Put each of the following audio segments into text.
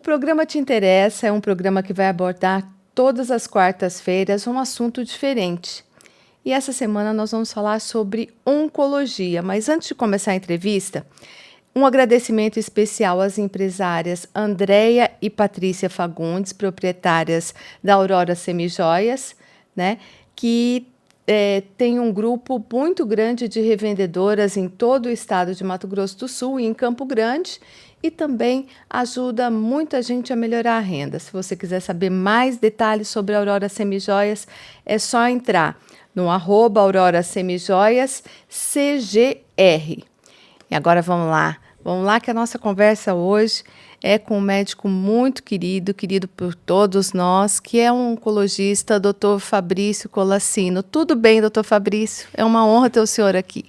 programa Te Interessa é um programa que vai abordar todas as quartas-feiras um assunto diferente. E essa semana nós vamos falar sobre oncologia. Mas antes de começar a entrevista, um agradecimento especial às empresárias Andréia e Patrícia Fagundes, proprietárias da Aurora Semijoias, né, que tem um grupo muito grande de revendedoras em todo o estado de Mato Grosso do Sul e em Campo Grande, e também ajuda muita gente a melhorar a renda. Se você quiser saber mais detalhes sobre a Aurora Semijoias, é só entrar no @Aurora Semijoias CGR. E agora vamos lá que a nossa conversa hoje é com um médico muito querido por todos nós, que é um oncologista, Dr. Fabrício Colassino. Tudo bem, Dr. Fabrício? É uma honra ter o senhor aqui.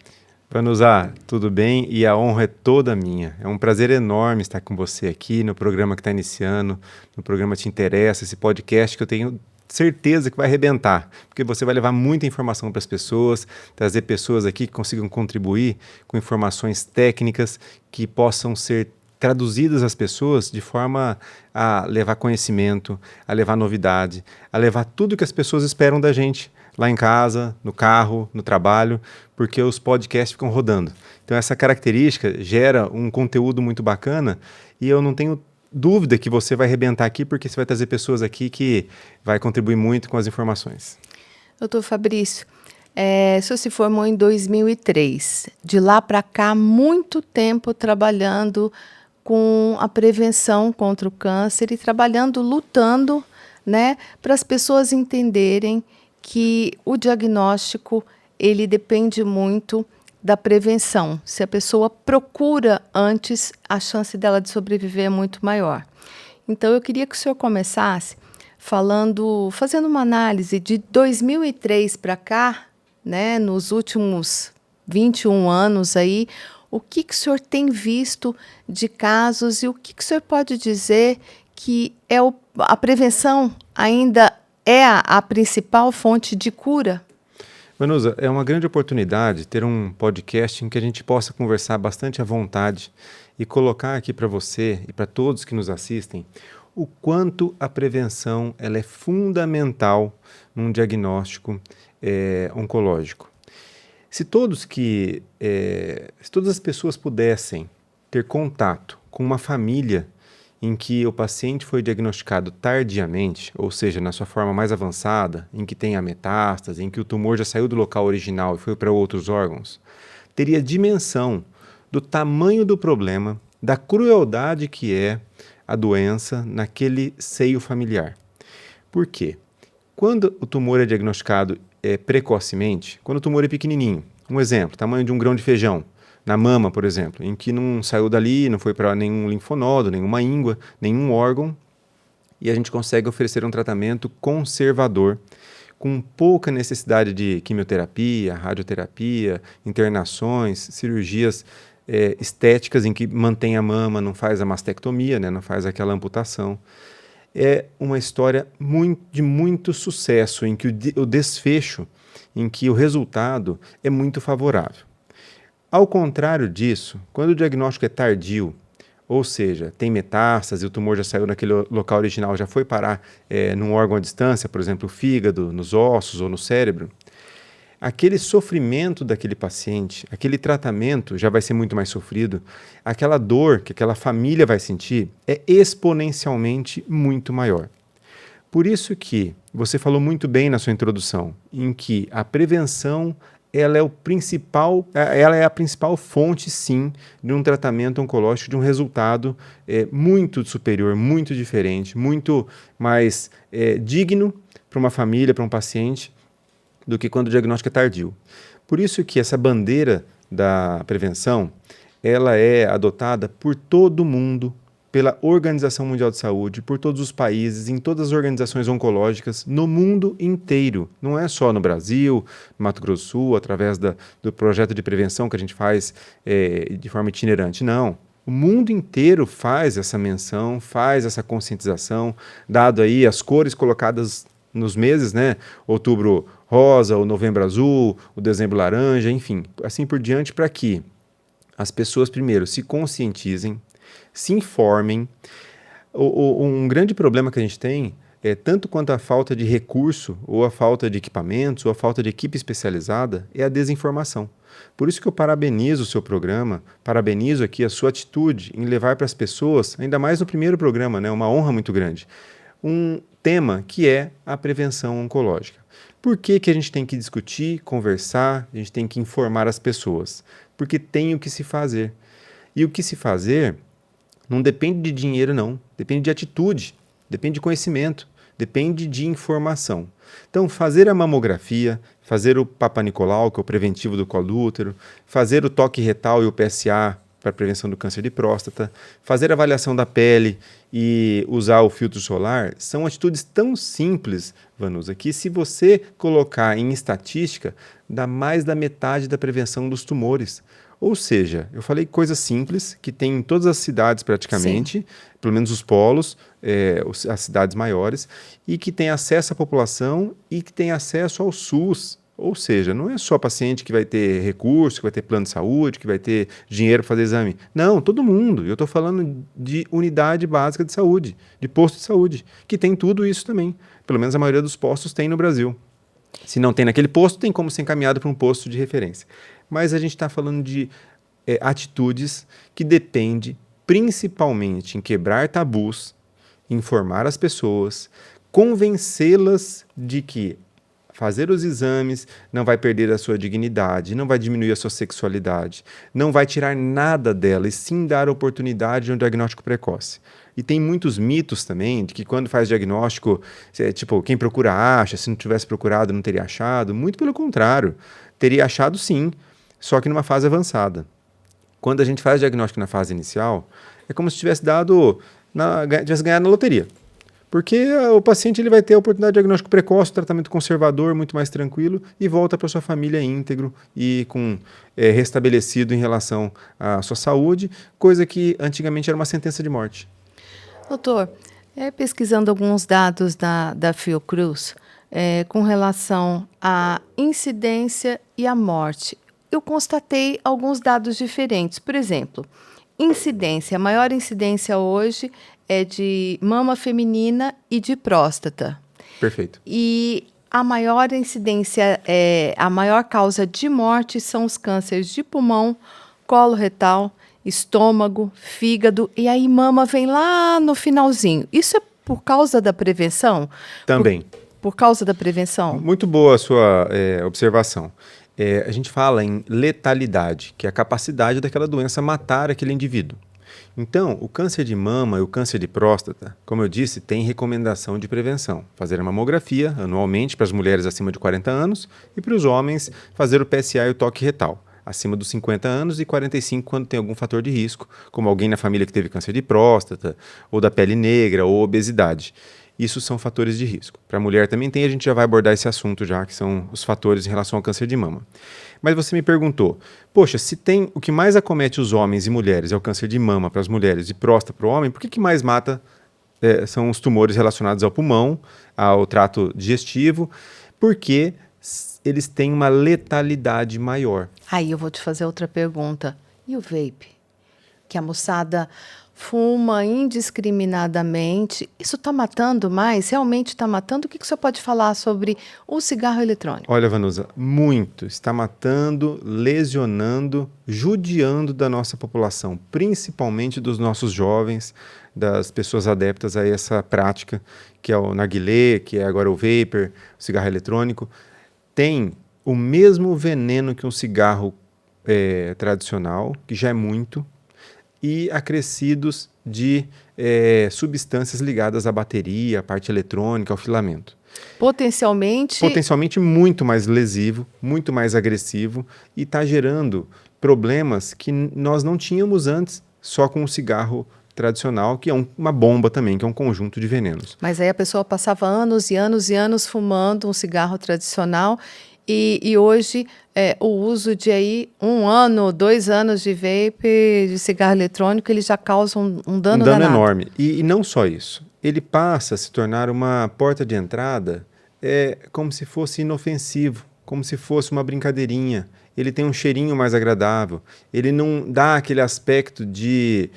Vanusa, tudo bem? E a honra é toda minha. É um prazer enorme estar com você aqui no programa que está iniciando, no programa Te Interessa, esse podcast que eu tenho certeza que vai arrebentar, porque você vai levar muita informação para as pessoas, trazer pessoas aqui que consigam contribuir com informações técnicas que possam ser traduzidas às pessoas de forma a levar conhecimento, a levar novidade, a levar tudo que as pessoas esperam da gente, lá em casa, no carro, no trabalho, porque os podcasts ficam rodando. Então essa característica gera um conteúdo muito bacana e eu não tenho dúvida que você vai arrebentar aqui, porque você vai trazer pessoas aqui que vai contribuir muito com as informações. Doutor Fabrício, o senhor se formou em 2003. De lá para cá, muito tempo trabalhando com a prevenção contra o câncer e lutando, né, para as pessoas entenderem que o diagnóstico ele depende muito da prevenção. Se a pessoa procura antes, a chance dela de sobreviver é muito maior. Então, eu queria que o senhor começasse fazendo uma análise de 2003 para cá, né, nos últimos 21 anos aí, o que o senhor tem visto de casos e o que o senhor pode dizer que a prevenção ainda é a principal fonte de cura? Vanusa, é uma grande oportunidade ter um podcast em que a gente possa conversar bastante à vontade e colocar aqui para você e para todos que nos assistem o quanto a prevenção ela é fundamental num diagnóstico oncológico. Se todas as pessoas pudessem ter contato com uma família em que o paciente foi diagnosticado tardiamente, ou seja, na sua forma mais avançada, em que tem a metástase, em que o tumor já saiu do local original e foi para outros órgãos, teria dimensão do tamanho do problema, da crueldade que é a doença naquele seio familiar. Por quê? Quando o tumor é diagnosticado precocemente, quando o tumor é pequenininho, um exemplo, tamanho de um grão de feijão, na mama, por exemplo, em que não saiu dali, não foi para nenhum linfonodo, nenhuma íngua, nenhum órgão, e a gente consegue oferecer um tratamento conservador, com pouca necessidade de quimioterapia, radioterapia, internações, cirurgias estéticas em que mantém a mama, não faz a mastectomia, né, não faz aquela amputação. É uma história de muito sucesso, em que o desfecho, em que o resultado é muito favorável. Ao contrário disso, quando o diagnóstico é tardio, ou seja, tem metástase, o tumor já saiu naquele local original, já foi parar num órgão à distância, por exemplo, o fígado, nos ossos ou no cérebro, aquele sofrimento daquele paciente, aquele tratamento já vai ser muito mais sofrido, aquela dor que aquela família vai sentir é exponencialmente muito maior. Por isso que você falou muito bem na sua introdução, em que a prevenção ela é a principal fonte, sim, de um tratamento oncológico, de um resultado muito superior, muito diferente, muito mais digno para uma família, para um paciente, do que quando o diagnóstico é tardio. Por isso que essa bandeira da prevenção, ela é adotada por todo mundo, pela Organização Mundial de Saúde, por todos os países, em todas as organizações oncológicas, no mundo inteiro. Não é só no Brasil, no Mato Grosso do Sul, através do projeto de prevenção que a gente faz de forma itinerante. Não. O mundo inteiro faz essa menção, faz essa conscientização, dado aí as cores colocadas nos meses, né? Outubro rosa, o novembro azul, o dezembro laranja, enfim, assim por diante, para que as pessoas primeiro se conscientizem, se informem, Um grande problema que a gente tem é tanto quanto a falta de recurso, ou a falta de equipamentos, ou a falta de equipe especializada, é a desinformação. Por isso que eu parabenizo o seu programa, parabenizo aqui a sua atitude em levar para as pessoas, ainda mais no primeiro programa, né, uma honra muito grande, um tema que é a prevenção oncológica. Por que que a gente tem que discutir, conversar, a gente tem que informar as pessoas? Porque tem o que se fazer. E o que se fazer não depende de dinheiro, não. Depende de atitude, depende de conhecimento, depende de informação. Então, fazer a mamografia, fazer o Papa Nicolau, que é o preventivo do colo do útero, fazer o toque retal e o PSA para a prevenção do câncer de próstata, fazer a avaliação da pele e usar o filtro solar, são atitudes tão simples, Vanusa, que se você colocar em estatística, dá mais da metade da prevenção dos tumores. Ou seja, eu falei coisas simples que tem em todas as cidades praticamente, sim, pelo menos os polos, as cidades maiores, e que tem acesso à população e que tem acesso ao SUS. Ou seja, não é só paciente que vai ter recurso, que vai ter plano de saúde, que vai ter dinheiro para fazer exame. Não, todo mundo. Eu estou falando de unidade básica de saúde, de posto de saúde, que tem tudo isso também. Pelo menos a maioria dos postos tem no Brasil. Se não tem naquele posto, tem como ser encaminhado para um posto de referência. Mas a gente está falando de atitudes que dependem principalmente em quebrar tabus, informar as pessoas, convencê-las de que fazer os exames não vai perder a sua dignidade, não vai diminuir a sua sexualidade, não vai tirar nada dela, e sim dar oportunidade de um diagnóstico precoce. E tem muitos mitos também, de que quando faz diagnóstico, tipo, quem procura acha, se não tivesse procurado não teria achado. Muito pelo contrário, teria achado sim, só que numa fase avançada. Quando a gente faz diagnóstico na fase inicial, é como se tivesse tivesse ganhado na loteria. Porque o paciente ele vai ter a oportunidade de diagnóstico precoce, tratamento conservador, muito mais tranquilo, e volta para sua família íntegro e restabelecido em relação à sua saúde, coisa que antigamente era uma sentença de morte. Doutor, pesquisando alguns dados da Fiocruz, com relação à incidência e à morte, eu constatei alguns dados diferentes. Por exemplo, a maior incidência hoje é de mama feminina e de próstata. Perfeito. E a maior incidência, a maior causa de morte são os cânceres de pulmão, colo retal, estômago, fígado, e aí mama vem lá no finalzinho. Isso é por causa da prevenção? Também. Por causa da prevenção? Muito boa a sua observação. A gente fala em letalidade, que é a capacidade daquela doença matar aquele indivíduo. Então, o câncer de mama e o câncer de próstata, como eu disse, tem recomendação de prevenção. Fazer a mamografia anualmente para as mulheres acima de 40 anos e para os homens fazer o PSA e o toque retal, acima dos 50 anos e 45 quando tem algum fator de risco, como alguém na família que teve câncer de próstata, ou da pele negra, ou obesidade. Isso são fatores de risco. Para a mulher também tem, a gente já vai abordar esse assunto já, que são os fatores em relação ao câncer de mama. Mas você me perguntou, poxa, se tem o que mais acomete os homens e mulheres é o câncer de mama para as mulheres e próstata para o homem, por que mais mata são os tumores relacionados ao pulmão, ao trato digestivo? Porque eles têm uma letalidade maior. Aí eu vou te fazer outra pergunta. E o vape? Que a moçada fuma indiscriminadamente. Isso está matando mais? Realmente está matando? O que o senhor pode falar sobre o cigarro eletrônico? Olha, Vanusa, muito. Está matando, lesionando, judiando da nossa população, principalmente dos nossos jovens, das pessoas adeptas a essa prática, que é o narguilé, que é agora o vapor, o cigarro eletrônico. Tem o mesmo veneno que um cigarro tradicional, que já é muito, e acrescidos de substâncias ligadas à bateria, à parte eletrônica, ao filamento. Potencialmente muito mais lesivo, muito mais agressivo e está gerando problemas que nós não tínhamos antes só com o cigarro tradicional, que é uma bomba também, que é um conjunto de venenos. Mas aí a pessoa passava anos e anos e anos fumando um cigarro tradicional e hoje o uso de aí 1 ano, 2 anos de vape, de cigarro eletrônico, ele já causa um dano danado. Enorme. E não só isso. Ele passa a se tornar uma porta de entrada como se fosse inofensivo, como se fosse uma brincadeirinha. Ele tem um cheirinho mais agradável. Ele não dá aquele aspecto de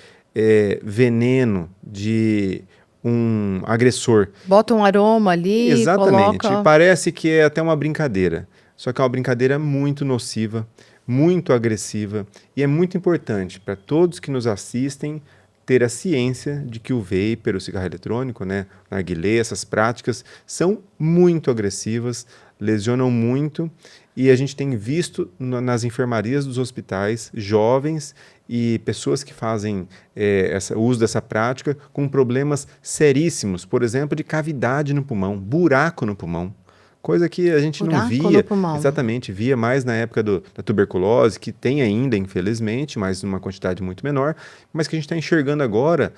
veneno de um agressor. Bota um aroma ali, Exatamente. coloca... Parece que é até uma brincadeira. Só que é uma brincadeira muito nociva, muito agressiva. E é muito importante para todos que nos assistem ter a ciência de que o vapor, o cigarro eletrônico, né, o narguilé, essas práticas são muito agressivas, lesionam muito. E a gente tem visto nas enfermarias dos hospitais jovens e pessoas que fazem o uso dessa prática com problemas seríssimos, por exemplo, de cavidade no pulmão, buraco no pulmão. Coisa que a gente não Buraco no via, pulmão. exatamente, via mais na época da tuberculose, que tem ainda, infelizmente, mas numa quantidade muito menor, mas que a gente está enxergando agora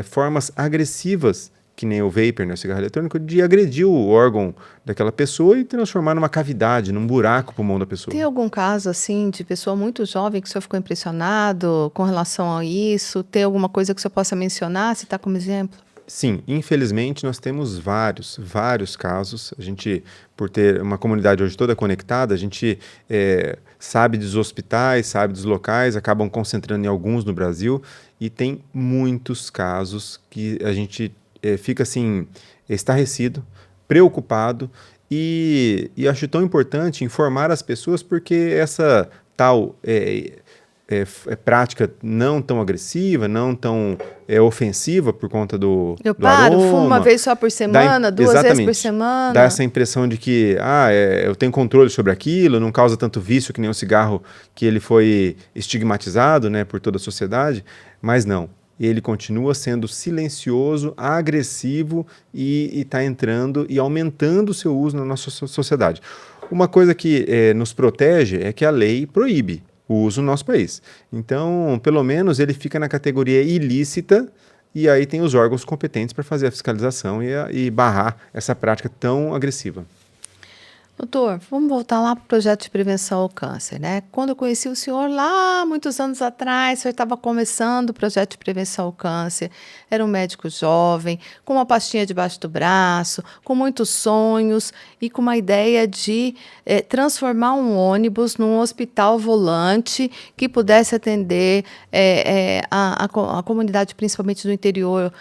formas agressivas, que nem o vapor, né, o cigarro eletrônico, de agredir o órgão daquela pessoa e transformar numa cavidade, num buraco no pulmão da pessoa. Tem algum caso, assim, de pessoa muito jovem que o senhor ficou impressionado com relação a isso? Tem alguma coisa que o senhor possa mencionar, citar como exemplo? Sim, infelizmente nós temos vários casos. A gente, por ter uma comunidade hoje toda conectada, a gente sabe dos hospitais, sabe dos locais, acabam concentrando em alguns no Brasil, e tem muitos casos que a gente fica assim, estarrecido, preocupado, e acho tão importante informar as pessoas porque essa tal prática não tão agressiva, não tão ofensiva por conta do Fumo uma aroma. vez só por semana, duas vezes por semana. Dá essa impressão de que eu tenho controle sobre aquilo, não causa tanto vício que nem o cigarro, que ele foi estigmatizado, né, por toda a sociedade, mas não. Ele continua sendo silencioso, agressivo e está entrando e aumentando o seu uso na nossa sociedade. Uma coisa que nos protege é que a lei proíbe o uso no nosso país. Então, pelo menos ele fica na categoria ilícita, e aí tem os órgãos competentes para fazer a fiscalização e barrar essa prática tão agressiva. Doutor, vamos voltar lá para o projeto de prevenção ao câncer, né? Quando eu conheci o senhor lá, muitos anos atrás, o senhor estava começando o projeto de prevenção ao câncer, era um médico jovem, com uma pastinha debaixo do braço, com muitos sonhos e com uma ideia de transformar um ônibus num hospital volante que pudesse atender a comunidade, principalmente do interior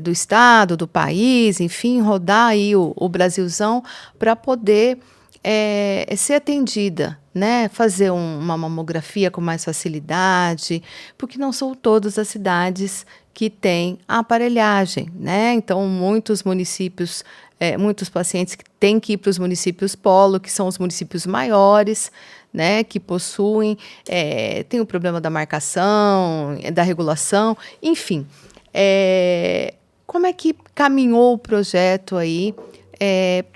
do estado, do país, enfim, rodar aí o Brasilzão para poder ser atendida, né? Fazer uma mamografia com mais facilidade, porque não são todas as cidades que têm a aparelhagem, né? Então, muitos municípios, muitos pacientes que têm que ir para os municípios polo, que são os municípios maiores, né? Que possuem, tem o problema da marcação, da regulação, enfim. Como é que caminhou o projeto aí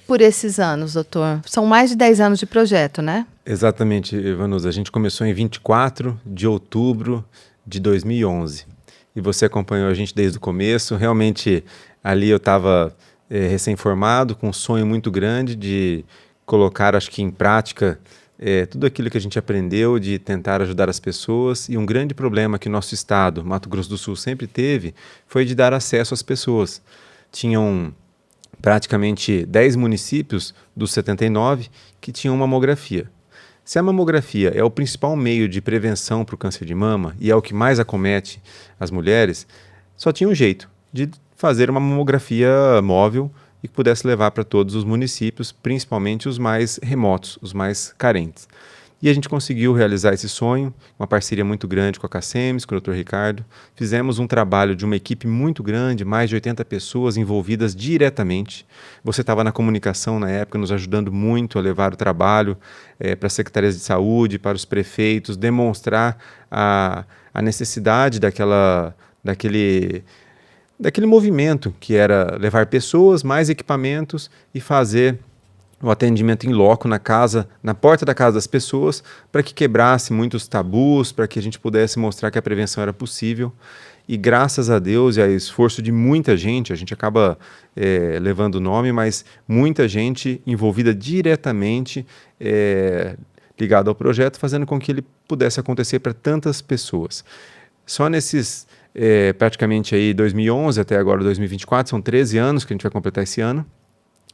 por esses anos, doutor? São mais de 10 anos de projeto, né? Exatamente, Vanusa. A gente começou em 24 de outubro de 2011. E você acompanhou a gente desde o começo. Realmente, ali eu estava recém-formado, com um sonho muito grande de colocar, acho que em prática, tudo aquilo que a gente aprendeu, de tentar ajudar as pessoas. E um grande problema que nosso estado, Mato Grosso do Sul, sempre teve, foi de dar acesso às pessoas. Tinham praticamente 10 municípios dos 79 que tinham mamografia. Se a mamografia é o principal meio de prevenção para o câncer de mama e é o que mais acomete as mulheres, só tinha um jeito de fazer uma mamografia móvel e que pudesse levar para todos os municípios, principalmente os mais remotos, os mais carentes. E a gente conseguiu realizar esse sonho, uma parceria muito grande com a CACEMES, com o Dr. Ricardo. Fizemos um trabalho de uma equipe muito grande, mais de 80 pessoas envolvidas diretamente. Você estava na comunicação na época, nos ajudando muito a levar o trabalho para as secretarias de saúde, para os prefeitos, demonstrar a necessidade daquele movimento que era levar pessoas, mais equipamentos e fazer o atendimento em loco na casa, na porta da casa das pessoas, para que quebrasse muitos tabus, para que a gente pudesse mostrar que a prevenção era possível. E graças a Deus e ao esforço de muita gente, a gente acaba levando o nome, mas muita gente envolvida diretamente, ligada ao projeto, fazendo com que ele pudesse acontecer para tantas pessoas. Só nesses praticamente aí 2011 até agora 2024, são 13 anos que a gente vai completar esse ano.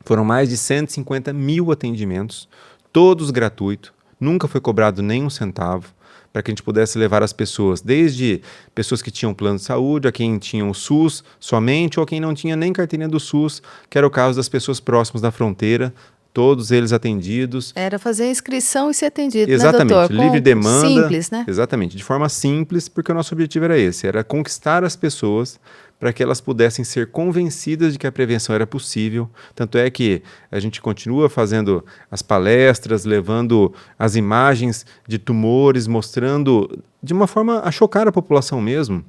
Foram mais de 150 mil atendimentos, todos gratuitos, nunca foi cobrado nem um centavo, para que a gente pudesse levar as pessoas, desde pessoas que tinham plano de saúde, a quem tinham o SUS somente, ou quem não tinha nem carteirinha do SUS, que era o caso das pessoas próximas da fronteira, todos eles atendidos. Era fazer a inscrição e ser atendido, né, Exatamente, doutor? livre demanda. Simples, né? Exatamente, de forma simples, porque o nosso objetivo era esse, era conquistar as pessoas para que elas pudessem ser convencidas de que a prevenção era possível. Tanto é que a gente continua fazendo as palestras, levando as imagens de tumores, mostrando de uma forma a chocar a população mesmo,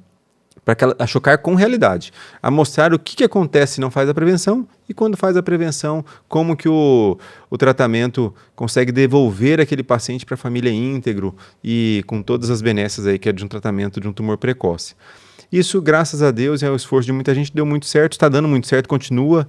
a chocar com realidade, a mostrar o que acontece se não faz a prevenção e quando faz a prevenção, como que o tratamento consegue devolver aquele paciente para a família íntegro e com todas as benesses aí que é de um tratamento de um tumor precoce. Isso, graças a Deus e ao esforço de muita gente, deu muito certo, está dando muito certo, continua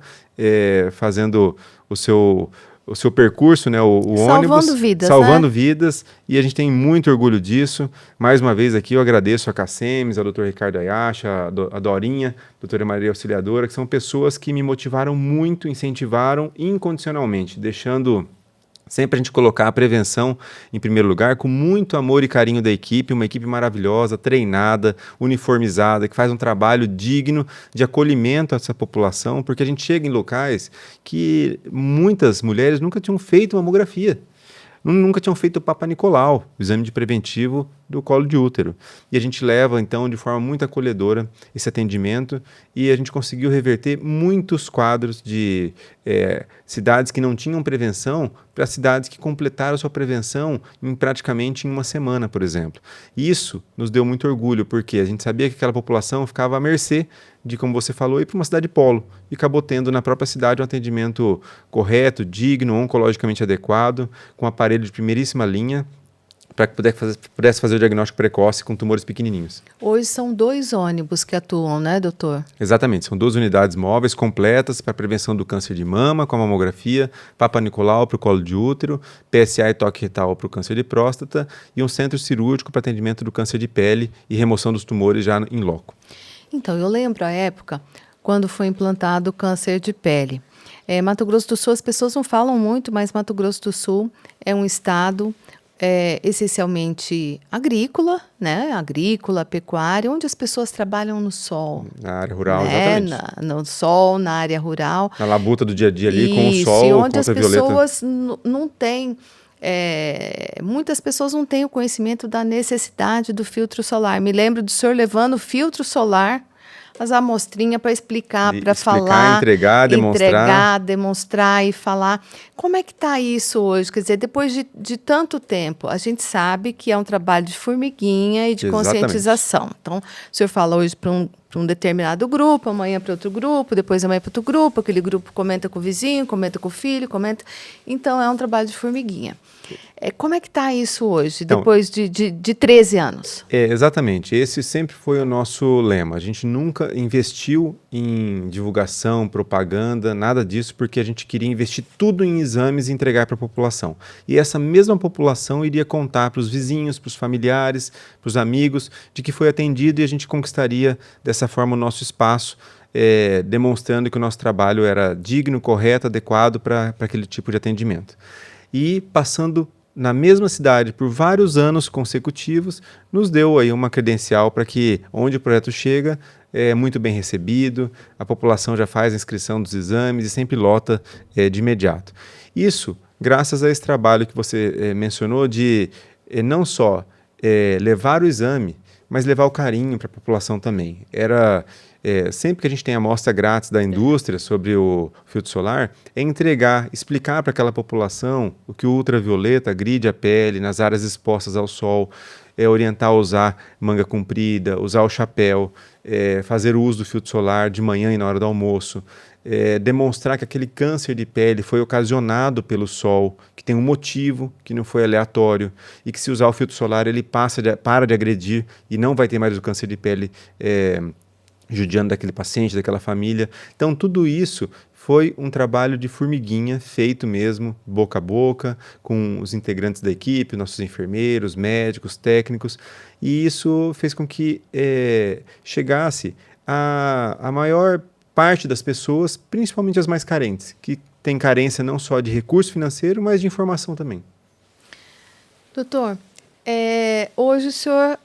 fazendo o seu percurso, né, o ônibus, Vidas, salvando né? vidas, e a gente tem muito orgulho disso. Mais uma vez aqui eu agradeço a Cacemes, ao Dr. Ricardo Ayacha, a Dorinha, a doutora Maria Auxiliadora, que são pessoas que me motivaram muito, incentivaram incondicionalmente, deixando sempre a gente colocar a prevenção em primeiro lugar, com muito amor e carinho da equipe, uma equipe maravilhosa, treinada, uniformizada, que faz um trabalho digno de acolhimento a essa população, porque a gente chega em locais que muitas mulheres nunca tinham feito mamografia. Nunca tinham feito o Papa Nicolau, o exame de preventivo do colo de útero. E a gente leva, então, de forma muito acolhedora esse atendimento e a gente conseguiu reverter muitos quadros de cidades que não tinham prevenção para cidades que completaram sua prevenção praticamente em uma semana, por exemplo. E isso nos deu muito orgulho, porque a gente sabia que aquela população ficava à mercê de, como você falou, ir para uma cidade polo. E acabou tendo na própria cidade um atendimento correto, digno, oncologicamente adequado, com aparelho de primeiríssima linha, para que pudesse fazer o diagnóstico precoce com tumores pequenininhos. Hoje são 2 ônibus que atuam, né, doutor? Exatamente, são 2 unidades móveis completas para prevenção do câncer de mama, com a mamografia, Papa Nicolau para o colo de útero, PSA e toque retal para o câncer de próstata e um centro cirúrgico para atendimento do câncer de pele e remoção dos tumores já em loco. Então, eu lembro a época quando foi implantado o câncer de pele. Mato Grosso do Sul, as pessoas não falam muito, mas Mato Grosso do Sul é um estado essencialmente agrícola, né? Agrícola, pecuária, onde as pessoas trabalham no sol. Na área rural, né? exatamente. No sol, na área rural. Na labuta do dia a dia ali, com o Isso, sol, e com onde a as ultravioleta. pessoas não têm... muitas pessoas não têm o conhecimento da necessidade do filtro solar. Me lembro do senhor levando o filtro solar, as amostrinhas para explicar, para falar, entregar, demonstrar e falar. Como é que está isso hoje? Quer dizer, depois de tanto tempo, a gente sabe que é um trabalho de formiguinha e de conscientização. Então, o senhor fala hoje para um determinado grupo, amanhã para outro grupo, depois amanhã para outro grupo, aquele grupo comenta com o vizinho, comenta com o filho, comenta... Então, é um trabalho de formiguinha. Como é que está isso hoje, depois de 13 anos? Exatamente, esse sempre foi o nosso lema. A gente nunca investiu em divulgação, propaganda, nada disso, porque a gente queria investir tudo em exames e entregar para a população. E essa mesma população iria contar para os vizinhos, para os familiares, para os amigos, de que foi atendido e a gente conquistaria dessa forma o nosso espaço, demonstrando que o nosso trabalho era digno, correto, adequado para aquele tipo de atendimento. E passando na mesma cidade por vários anos consecutivos, nos deu aí uma credencial para que, onde o projeto chega, é muito bem recebido, a população já faz a inscrição dos exames e sempre lota de imediato. Isso graças a esse trabalho que você mencionou de não só levar o exame, mas levar o carinho para a população também. Sempre que a gente tem amostra grátis da indústria sobre o filtro solar, explicar para aquela população o que o ultravioleta agride a pele nas áreas expostas ao sol, orientar a usar manga comprida, usar o chapéu, fazer o uso do filtro solar de manhã e na hora do almoço, demonstrar que aquele câncer de pele foi ocasionado pelo sol, que tem um motivo, que não foi aleatório, e que se usar o filtro solar ele para de agredir e não vai ter mais o câncer de pele judiando daquele paciente, daquela família. Então, tudo isso foi um trabalho de formiguinha, feito mesmo, boca a boca, com os integrantes da equipe, nossos enfermeiros, médicos, técnicos, e isso fez com que chegasse a maior parte das pessoas, principalmente as mais carentes, que têm carência não só de recurso financeiro, mas de informação também. Doutor, Hoje o senhor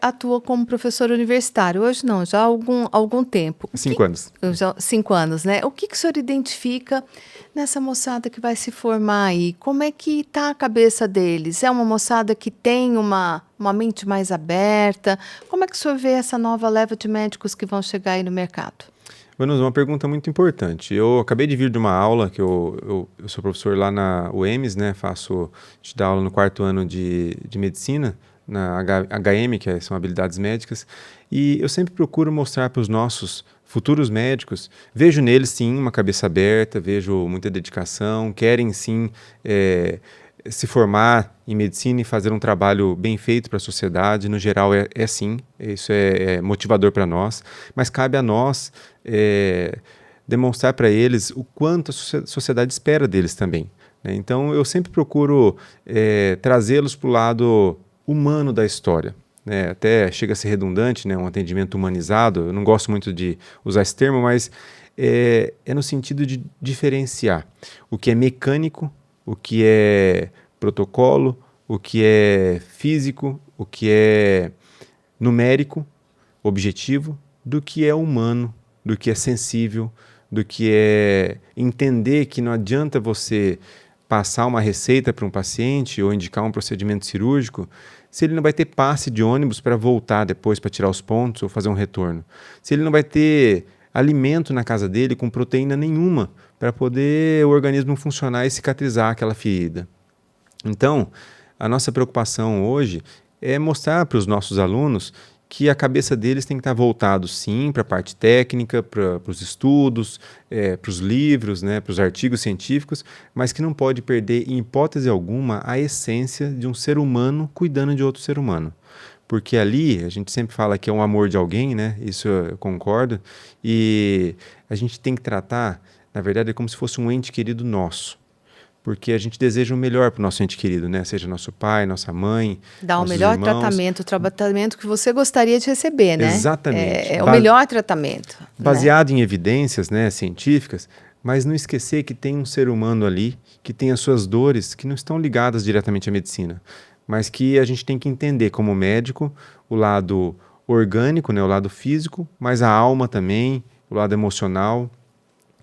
atua como professor universitário. Hoje não, já há algum tempo. 5 anos. 5 anos, né? O que o senhor identifica nessa moçada que vai se formar aí? Como é que está a cabeça deles? É uma moçada que tem uma mente mais aberta? Como é que o senhor vê essa nova leva de médicos que vão chegar aí no mercado? Vanusa, uma pergunta muito importante. Eu acabei de vir de uma aula, que eu sou professor lá na UEMS, né? Dar aula no 4º ano de medicina, na HM, são habilidades médicas, e eu sempre procuro mostrar para os nossos futuros médicos, vejo neles sim uma cabeça aberta, vejo muita dedicação, querem sim se formar em medicina e fazer um trabalho bem feito para a sociedade. No geral sim, isso é motivador para nós, mas cabe a nós demonstrar para eles o quanto a sociedade espera deles também, né? Então eu sempre procuro trazê-los para o lado humano da história, né? Até chega a ser redundante, né? Um atendimento humanizado, eu não gosto muito de usar esse termo, mas é no sentido de diferenciar o que é mecânico, o que é protocolo, o que é físico, o que é numérico, objetivo, do que é humano, do que é sensível, do que é entender que não adianta você passar uma receita para um paciente ou indicar um procedimento cirúrgico se ele não vai ter passe de ônibus para voltar depois para tirar os pontos ou fazer um retorno. Se ele não vai ter alimento na casa dele com proteína nenhuma para poder o organismo funcionar e cicatrizar aquela ferida. Então, a nossa preocupação hoje é mostrar para os nossos alunos que a cabeça deles tem que estar voltado sim para a parte técnica, para os estudos, para os livros, né, para os artigos científicos, mas que não pode perder em hipótese alguma a essência de um ser humano cuidando de outro ser humano. Porque ali, a gente sempre fala que é um amor de alguém, né? Isso eu concordo, e a gente tem que tratar, na verdade, como se fosse um ente querido nosso. Porque a gente deseja o melhor para o nosso ente querido, né? Seja nosso pai, nossa mãe, Dar o nossos melhor irmãos. tratamento, o tratamento que você gostaria de receber, né? Exatamente. É o melhor tratamento. Baseado em evidências, né, científicas, mas não esquecer que tem um ser humano ali, que tem as suas dores, que não estão ligadas diretamente à medicina, mas que a gente tem que entender como médico o lado orgânico, né, o lado físico, mas a alma também, o lado emocional,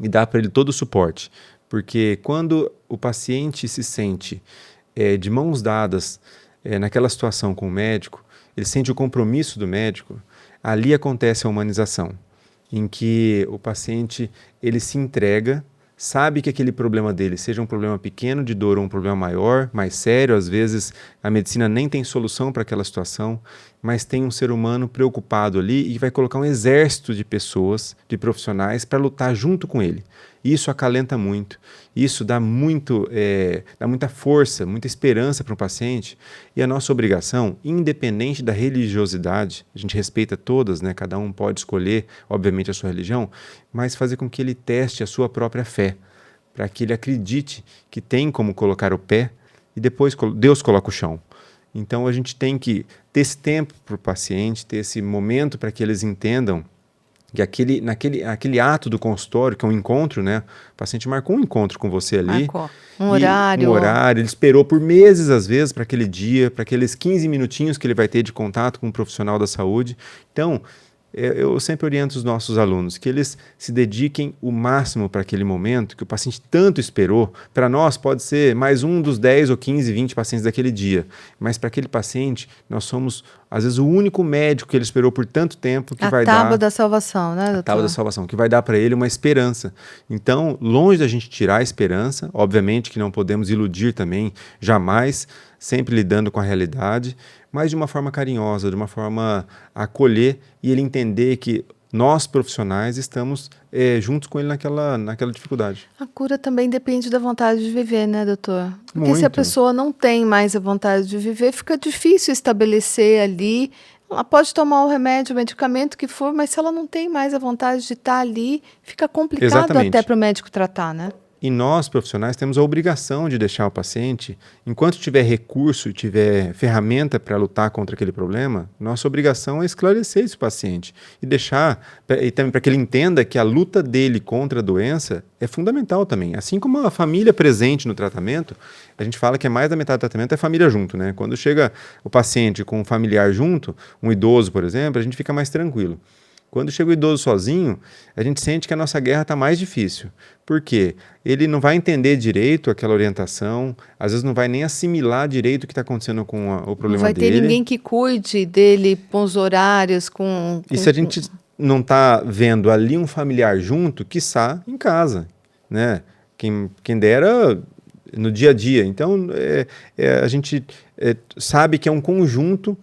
e dar para ele todo o suporte. Porque quando o paciente se sente de mãos dadas naquela situação com o médico, ele sente o compromisso do médico, ali acontece a humanização, em que o paciente ele se entrega, sabe que aquele problema dele, seja um problema pequeno de dor ou um problema maior, mais sério, às vezes a medicina nem tem solução para aquela situação, mas tem um ser humano preocupado ali e vai colocar um exército de pessoas, de profissionais, para lutar junto com ele. Isso acalenta muito, isso dá muita força, muita esperança para o paciente, e a nossa obrigação, independente da religiosidade, a gente respeita todas, né? Cada um pode escolher, obviamente, a sua religião, mas fazer com que ele teste a sua própria fé, para que ele acredite que tem como colocar o pé e depois Deus coloca o chão. Então a gente tem que ter esse tempo para o paciente, ter esse momento para que eles entendam que aquele ato do consultório, que é um encontro, né? O paciente marcou um encontro com você ali. Marcou. Um horário, ele esperou por meses, às vezes, para aquele dia, para aqueles 15 minutinhos que ele vai ter de contato com um profissional da saúde. Então, eu sempre oriento os nossos alunos que eles se dediquem o máximo para aquele momento que o paciente tanto esperou. Para nós pode ser mais um dos 10 ou 15, 20 pacientes daquele dia, mas para aquele paciente nós somos às vezes o único médico que ele esperou por tanto tempo que vai dar... A tábua da salvação, né, doutor? A tábua da salvação, que vai dar para ele uma esperança. Então, longe da gente tirar a esperança, obviamente que não podemos iludir também, jamais, sempre lidando com a realidade, mas de uma forma carinhosa, de uma forma a acolher e ele entender que nós, profissionais, estamos juntos com ele naquela dificuldade. A cura também depende da vontade de viver, né, doutor? Porque Muito. Se a pessoa não tem mais a vontade de viver, fica difícil estabelecer ali. Ela pode tomar o remédio, o medicamento que for, mas se ela não tem mais a vontade de estar ali, fica complicado Exatamente. até para o médico tratar, né? E nós, profissionais, temos a obrigação de deixar o paciente, enquanto tiver recurso e tiver ferramenta para lutar contra aquele problema, nossa obrigação é esclarecer esse paciente e deixar, e também para que ele entenda que a luta dele contra a doença é fundamental também. Assim como a família presente no tratamento, a gente fala que é mais da metade do tratamento é a família junto, né? Quando chega o paciente com um familiar junto, um idoso, por exemplo, a gente fica mais tranquilo. Quando chega o idoso sozinho, a gente sente que a nossa guerra está mais difícil. Por quê? Ele não vai entender direito aquela orientação, às vezes não vai nem assimilar direito o que está acontecendo com o problema dele. Não vai ter ninguém que cuide dele com os horários, E se a gente não está vendo ali um familiar junto, quiçá em casa, né? Quem dera no dia a dia. Então, a gente sabe que é um conjunto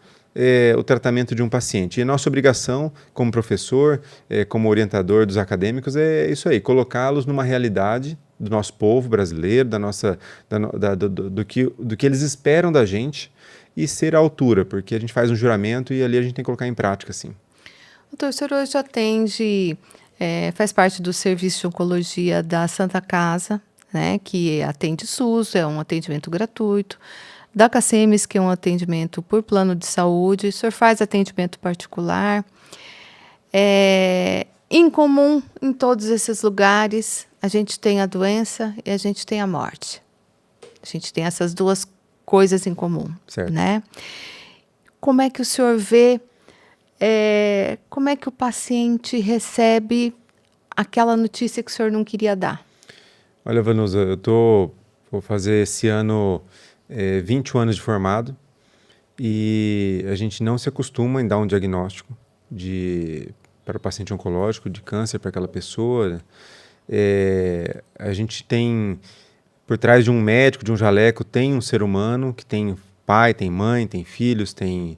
o tratamento de um paciente. E nossa obrigação, como professor, como orientador dos acadêmicos, é isso aí, colocá-los numa realidade do nosso povo brasileiro, do que eles esperam da gente e ser à altura, porque a gente faz um juramento e ali a gente tem que colocar em prática, sim. Doutor, o senhor hoje atende, faz parte do serviço de oncologia da Santa Casa, né, que atende SUS, é um atendimento gratuito. Da CACEMES, que é um atendimento por plano de saúde, o senhor faz atendimento particular. Em comum, em todos esses lugares, a gente tem a doença e a gente tem a morte. A gente tem essas duas coisas em comum, certo, né? Como é que o senhor vê, como é que o paciente recebe aquela notícia que o senhor não queria dar? Olha, Vanusa, vou fazer esse ano 21 anos de formado e a gente não se acostuma em dar um diagnóstico para o paciente oncológico de câncer para aquela pessoa. A gente tem, por trás de um médico, de um jaleco, tem um ser humano que tem pai, tem mãe, tem filhos, tem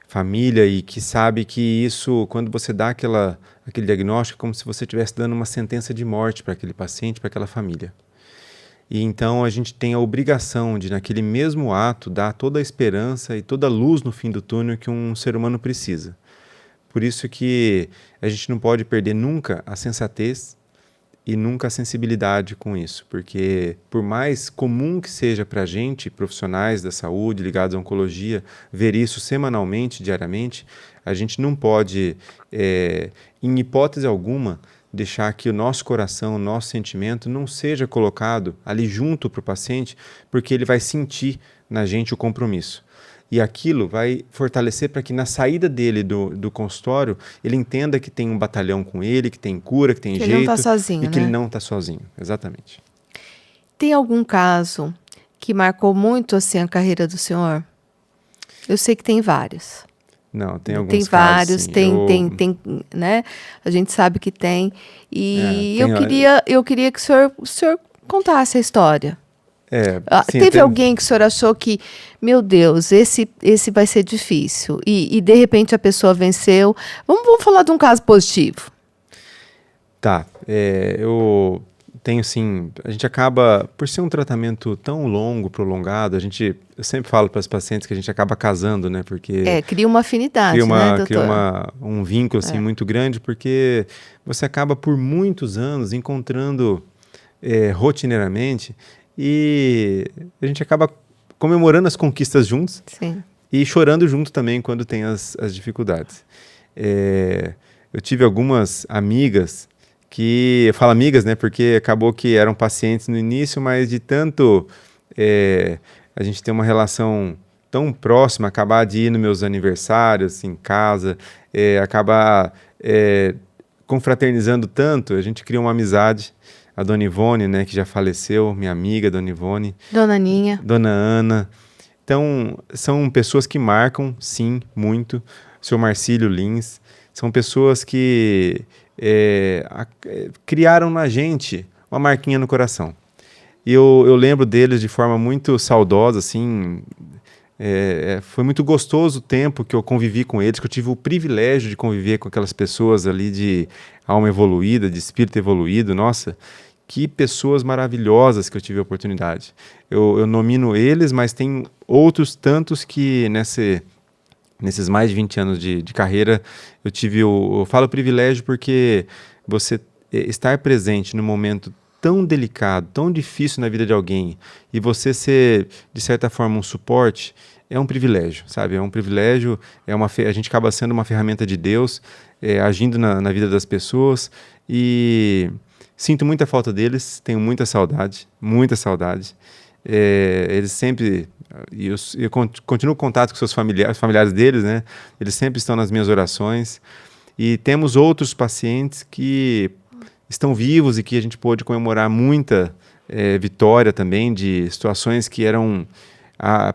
família e que sabe que isso, quando você dá aquele diagnóstico, é como se você estivesse dando uma sentença de morte para aquele paciente, para aquela família. E então a gente tem a obrigação de, naquele mesmo ato, dar toda a esperança e toda a luz no fim do túnel que um ser humano precisa. Por isso que a gente não pode perder nunca a sensatez e nunca a sensibilidade com isso, porque por mais comum que seja para a gente, profissionais da saúde ligados à oncologia, ver isso semanalmente, diariamente, a gente não pode, em hipótese alguma, deixar que o nosso coração, o nosso sentimento não seja colocado ali junto para o paciente, porque ele vai sentir na gente o compromisso. E aquilo vai fortalecer para que na saída dele do consultório, ele entenda que tem um batalhão com ele, que tem cura, que tem jeito. Que ele não está sozinho, e que né? ele não está sozinho, exatamente. Tem algum caso que marcou muito assim a carreira do senhor? Eu sei que tem vários. Não, tem alguns tem casos, vários, sim. tem, né? A gente sabe que tem. E tem, eu queria que o senhor contasse a história. Sim, teve alguém que o senhor achou que, meu Deus, esse vai ser difícil. E de repente a pessoa venceu. Vamos falar de um caso positivo. Tá. Eu tenho, sim. A gente acaba, por ser um tratamento tão longo, prolongado, eu sempre falo para os pacientes que a gente acaba casando, né? Porque cria uma afinidade, né, doutor? Cria um vínculo assim, muito grande, porque você acaba por muitos anos encontrando rotineiramente e a gente acaba comemorando as conquistas juntos. Sim. E chorando junto também quando tem as dificuldades. Eu tive algumas amigas eu falo amigas, né, porque acabou que eram pacientes no início, mas de tanto a gente ter uma relação tão próxima, acabar de ir nos meus aniversários em casa, acabar confraternizando tanto, a gente cria uma amizade. A Dona Ivone, né, que já faleceu, minha amiga, Dona Ivone. Dona Aninha. Dona Ana. Então, são pessoas que marcam, sim, muito. O Sr. Marcílio Lins. São pessoas que criaram na gente uma marquinha no coração. E eu lembro deles de forma muito saudosa, assim. Foi muito gostoso o tempo que eu convivi com eles, que eu tive o privilégio de conviver com aquelas pessoas ali de alma evoluída, de espírito evoluído. Nossa, que pessoas maravilhosas que eu tive a oportunidade. Eu nomino eles, mas tem outros tantos que nesses mais de 20 anos de carreira eu falo privilégio porque você estar presente num momento tão delicado, tão difícil na vida de alguém, e você ser, de certa forma, um suporte, é um privilégio, sabe? É um privilégio, a gente acaba sendo uma ferramenta de Deus, agindo na vida das pessoas, e sinto muita falta deles, tenho muita saudade, muita saudade. Eles sempre, eu continuo em contato com seus familiares, os familiares deles, né? Eles sempre estão nas minhas orações, e temos outros pacientes que estão vivos e que a gente pôde comemorar muita vitória também, de situações que eram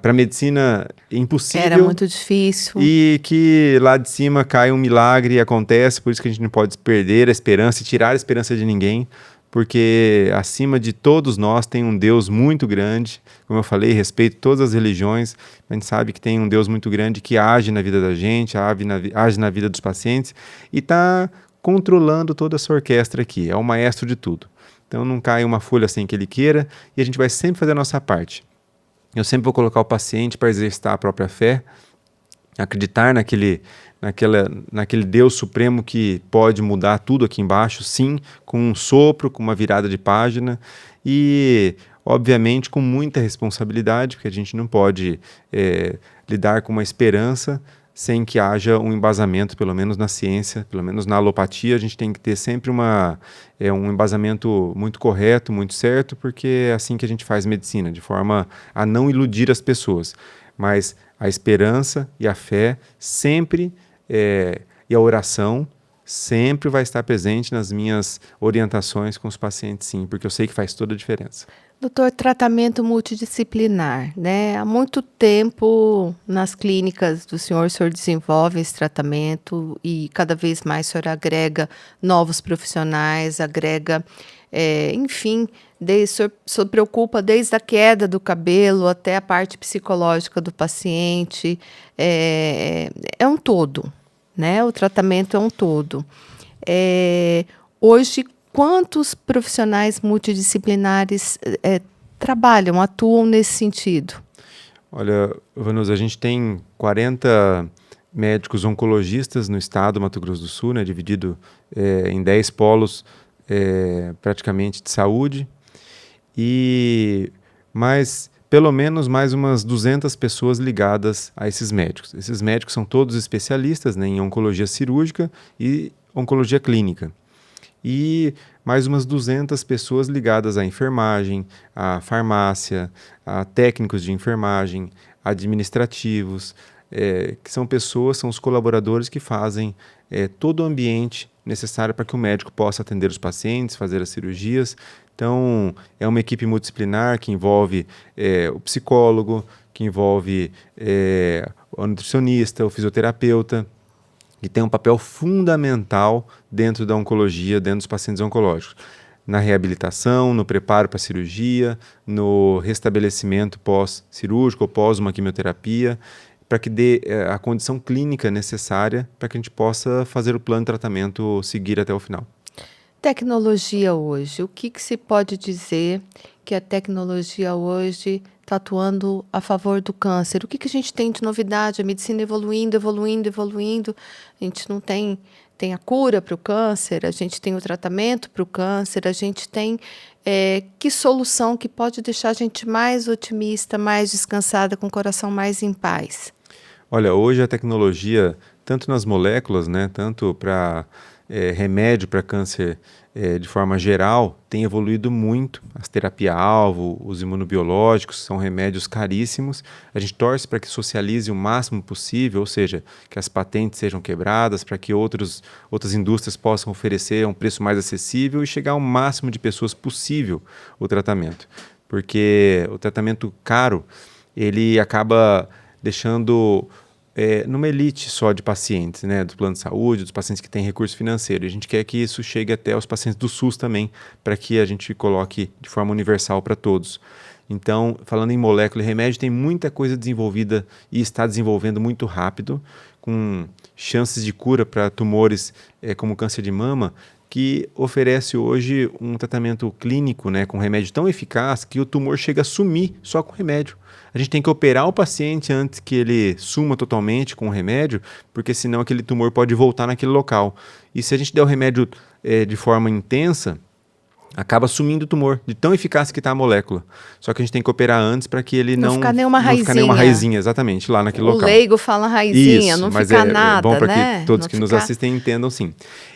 para a medicina impossível. Era muito difícil. E que lá de cima cai um milagre e acontece, por isso que a gente não pode perder a esperança e tirar a esperança de ninguém, porque acima de todos nós tem um Deus muito grande, como eu falei, respeito todas as religiões, a gente sabe que tem um Deus muito grande que age na vida da gente, age na vida dos pacientes e está controlando toda essa orquestra aqui, é o maestro de tudo. Então não cai uma folha sem que ele queira e a gente vai sempre fazer a nossa parte. Eu sempre vou colocar o paciente para exercitar a própria fé, acreditar naquele Deus supremo que pode mudar tudo aqui embaixo, sim, com um sopro, com uma virada de página e, obviamente, com muita responsabilidade, porque a gente não pode lidar com uma esperança sem que haja um embasamento, pelo menos na ciência, pelo menos na alopatia, a gente tem que ter sempre um embasamento muito correto, muito certo, porque é assim que a gente faz medicina, de forma a não iludir as pessoas. Mas a esperança e a fé sempre, e a oração sempre vai estar presente nas minhas orientações com os pacientes, sim, porque eu sei que faz toda a diferença. Doutor, tratamento multidisciplinar, né? Há muito tempo nas clínicas do senhor, o senhor desenvolve esse tratamento e cada vez mais o senhor agrega novos profissionais, agrega, enfim, o senhor preocupa desde a queda do cabelo até a parte psicológica do paciente, é um todo, né? O tratamento é um todo. Hoje, quantos profissionais multidisciplinares trabalham, atuam nesse sentido? Olha, Vanusa, a gente tem 40 médicos oncologistas no estado do Mato Grosso do Sul, né, dividido em 10 polos praticamente de saúde, e pelo menos mais umas 200 pessoas ligadas a esses médicos. Esses médicos são todos especialistas, né, em oncologia cirúrgica e oncologia clínica. E mais umas 200 pessoas ligadas à enfermagem, à farmácia, a técnicos de enfermagem, administrativos, que são os colaboradores que fazem todo o ambiente necessário para que o médico possa atender os pacientes, fazer as cirurgias. Então, é uma equipe multidisciplinar que envolve o psicólogo, que envolve o nutricionista, o fisioterapeuta, que tem um papel fundamental dentro da oncologia, dentro dos pacientes oncológicos. Na reabilitação, no preparo para a cirurgia, no restabelecimento pós-cirúrgico ou pós uma quimioterapia, para que dê a condição clínica necessária para que a gente possa fazer o plano de tratamento seguir até o final. Tecnologia hoje, o que se pode dizer que a tecnologia hoje está atuando a favor do câncer? O que a gente tem de novidade? A medicina evoluindo. A gente não tem a cura para o câncer, a gente tem o tratamento para o câncer, a gente tem que solução que pode deixar a gente mais otimista, mais descansada, com o coração mais em paz? Olha, hoje a tecnologia, tanto nas moléculas, né, tanto para remédio para câncer de forma geral, tem evoluído muito. As terapias-alvo, os imunobiológicos, são remédios caríssimos. A gente torce para que socialize o máximo possível, ou seja, que as patentes sejam quebradas, para que outras indústrias possam oferecer um preço mais acessível e chegar ao máximo de pessoas possível o tratamento. Porque o tratamento caro, ele acaba deixando numa elite só de pacientes, né, do plano de saúde, dos pacientes que têm recurso financeiro. A gente quer que isso chegue até os pacientes do SUS também, para que a gente coloque de forma universal para todos. Então, falando em molécula e remédio, tem muita coisa desenvolvida e está desenvolvendo muito rápido, com chances de cura para tumores como câncer de mama, que oferece hoje um tratamento clínico, né, com remédio tão eficaz que o tumor chega a sumir só com remédio. A gente tem que operar o paciente antes que ele suma totalmente com o remédio, porque senão aquele tumor pode voltar naquele local. E se a gente der o remédio de forma intensa, acaba sumindo o tumor, de tão eficaz que está a molécula. Só que a gente tem que operar antes para que ele não ficar nenhuma ficar nenhuma raizinha, exatamente, lá naquele O local. leigo fala raizinha, Isso, não mas fica nada, é bom para né? que todos não que nos assistem entendam, sim.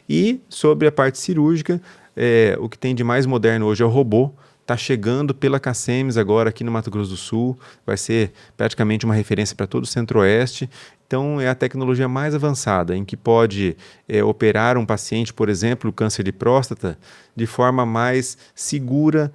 E sobre a parte cirúrgica, o que tem de mais moderno hoje é o robô. Está chegando pela CACEMES agora aqui no Mato Grosso do Sul, vai ser praticamente uma referência para todo o Centro-Oeste. Então, é a tecnologia mais avançada, em que pode operar um paciente, por exemplo, câncer de próstata, de forma mais segura,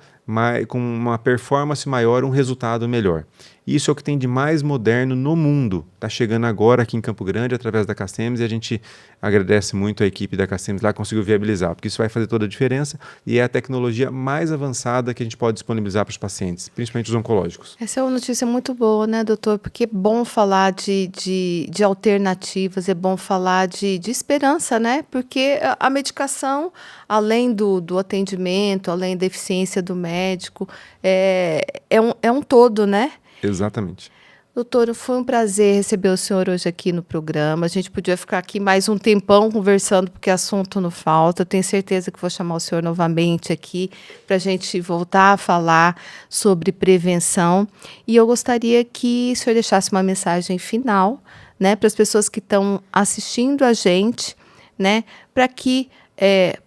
com uma performance maior, um resultado melhor. Isso é o que tem de mais moderno no mundo. Está chegando agora aqui em Campo Grande, através da CACEMES, e a gente agradece muito a equipe da CACEMES lá, conseguiu viabilizar, porque isso vai fazer toda a diferença e é a tecnologia mais avançada que a gente pode disponibilizar para os pacientes, principalmente os oncológicos. Essa é uma notícia muito boa, né, doutor? Porque é bom falar de alternativas, é bom falar de esperança, né? Porque a medicação, além do atendimento, além da eficiência do médico, é um todo, né? Exatamente. Doutor, foi um prazer receber o senhor hoje aqui no programa. A gente podia ficar aqui mais um tempão conversando, porque assunto não falta. Eu tenho certeza que vou chamar o senhor novamente aqui para a gente voltar a falar sobre prevenção. E eu gostaria que o senhor deixasse uma mensagem final, né, para as pessoas que estão assistindo a gente, né, para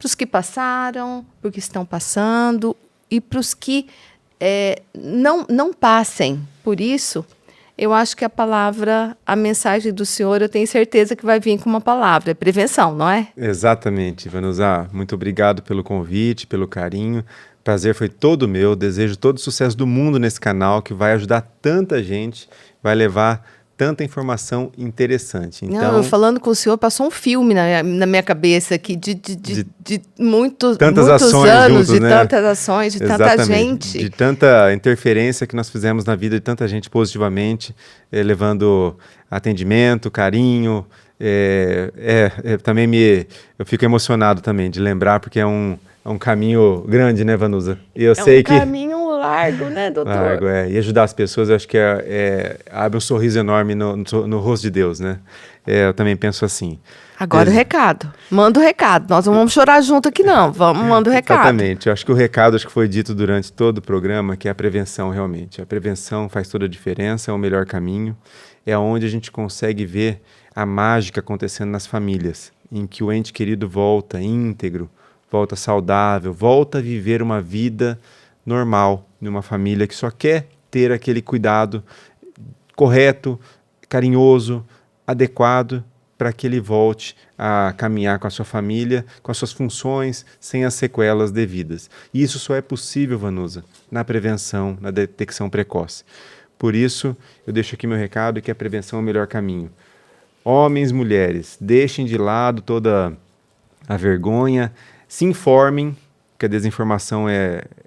os que passaram, para os que estão passando e para os que não passem por isso. Eu acho que a mensagem do senhor, eu tenho certeza que vai vir com uma palavra, é prevenção, não é? Exatamente, Vanusa. Muito obrigado pelo convite, pelo carinho. O prazer foi todo meu. Desejo todo o sucesso do mundo nesse canal, que vai ajudar tanta gente, vai levar tanta informação interessante. Então, não, falando com o senhor, passou um filme na minha cabeça aqui de muitos ações anos, juntos, de né? tantas ações, de tanta gente. De tanta interferência que nós fizemos na vida de tanta gente positivamente, levando atendimento, carinho. Também eu fico emocionado também de lembrar, porque é um caminho grande, né, Vanusa? E eu sei que Caminho largo, né, doutor? Largo, e ajudar as pessoas, eu acho que abre um sorriso enorme no rosto de Deus, né? Eu também penso assim. Agora o recado. Manda o recado. Nós não vamos chorar junto aqui, não. Manda o recado. Exatamente. Eu acho que o recado que foi dito durante todo o programa, que é a prevenção realmente. A prevenção faz toda a diferença, é o melhor caminho. É onde a gente consegue ver a mágica acontecendo nas famílias, em que o ente querido volta íntegro, volta saudável, volta a viver uma vida normal, numa família que só quer ter aquele cuidado correto, carinhoso, adequado, para que ele volte a caminhar com a sua família, com as suas funções, sem as sequelas devidas. E isso só é possível, Vanusa, na prevenção, na detecção precoce. Por isso, eu deixo aqui meu recado, que a prevenção é o melhor caminho. Homens, mulheres, deixem de lado toda a vergonha, se informem, que a desinformação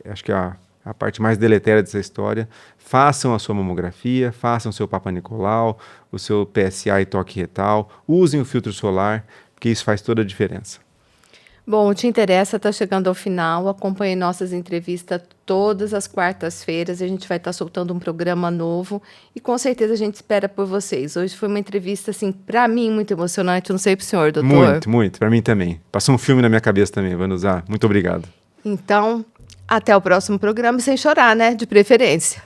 acho que a parte mais deletéria dessa história. Façam a sua mamografia, façam o seu Papa Nicolau, o seu PSA e toque retal, usem o filtro solar, porque isso faz toda a diferença. Bom, o Te Interessa está chegando ao final. Acompanhe nossas entrevistas todas as quartas-feiras. A gente vai estar soltando um programa novo e com certeza a gente espera por vocês. Hoje foi uma entrevista, assim, para mim, muito emocionante. Não sei para o senhor, doutor. Muito, muito. Para mim também. Passou um filme na minha cabeça também, Vanusa. Muito obrigado. Então, até o próximo programa, sem chorar, né? De preferência.